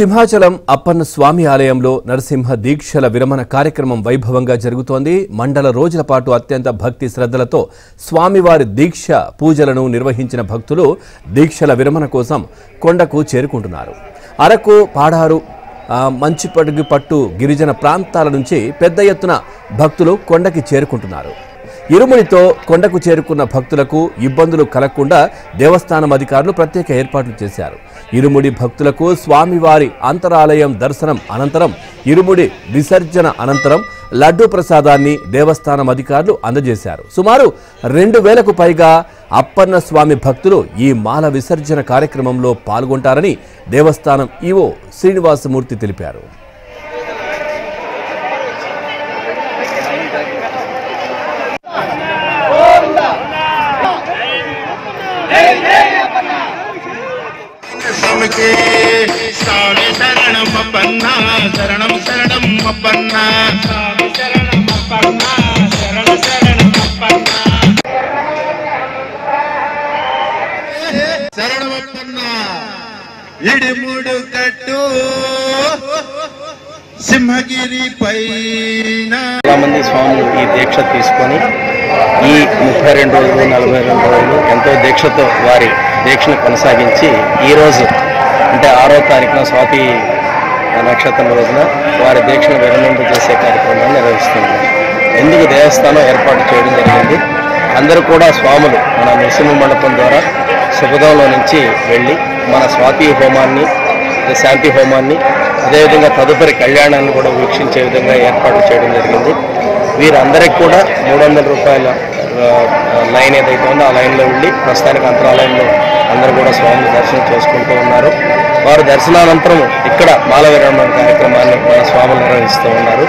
సింహాచలం అప్పన్న స్వామి ఆలయంలో నరసింహ దీక్షల విరమణ కార్యక్రమం వైభవంగా జరుగుతోంది. మండల రోజుల పాటు అత్యంత భక్తి శ్రద్ధలతో స్వామివారి దీక్ష పూజలను నిర్వహించిన భక్తులు దీక్షల విరమణ కోసం కొండకు చేరుకుంటున్నారు. అరకు, పాడారు, మంచిపడుగు పట్టు గిరిజన ప్రాంతాల నుంచి పెద్ద ఎత్తున భక్తులు కొండకి చేరుకుంటున్నారు. ఇరుముడితో కొండకు చేరుకున్న భక్తులకు ఇబ్బందులు కలగకుండా దేవస్థానం అధికారులు ప్రత్యేక ఏర్పాట్లు చేశారు. ఇరుముడి భక్తులకు స్వామివారి అంతరాలయం దర్శనం అనంతరం, ఇరుముడి విసర్జన అనంతరం లడ్డూ ప్రసాదాన్ని దేవస్థానం అధికారులు అందజేశారు. సుమారు 2000కు పైగా అప్పన్న స్వామి భక్తులు ఈ మాల విసర్జన కార్యక్రమంలో పాల్గొంటారని దేవస్థానం ఈవో శ్రీనివాసమూర్తి తెలిపారు. శరణం అప్పన్న శరణం శరణం అప్పన్న శరణం అప్పన్న శరణ శరణం అప్పన్న శరణం అప్పన్న ఇడిముడు కట్టు సింహగిరి పైన. చాలా మంది స్వాములు ఈ దీక్ష తీసుకొని ఈ 32 రోజులు 42 రోజులు ఎంతో దీక్షతో వారి దీక్షను కొనసాగించి ఈరోజు అంటే 6వ తారీఖున స్వాతి నక్షత్రం రోజున వారి దీక్షను విరమణ చేసే కార్యక్రమాన్ని నిర్వహిస్తున్నారు. ఇందుకు దేవస్థానం ఏర్పాటు చేయడం జరిగింది. అందరూ కూడా స్వాములు మన నరసింహ మండపం ద్వారా సుఖదంలో నుంచి వెళ్ళి మన స్వాతి హోమాన్ని, శాంతి హోమాన్ని, అదేవిధంగా తదుపరి కళ్యాణాన్ని కూడా వీక్షించే విధంగా ఏర్పాటు చేయడం జరిగింది. వీరందరికీ కూడా 300 రూపాయల లైన్ ఏదైతే ఉందో ఆ లైన్లో వెళ్ళి ప్రస్తుతానికి అంతరాలయంలో అందరూ కూడా స్వామిని దర్శనం చేసుకుంటూ ఉన్నారు. వారు దర్శనానంతరం ఇక్కడ మాల విరమణ కార్యక్రమాన్ని మన స్వాములు నిర్వహిస్తూ ఉన్నారు.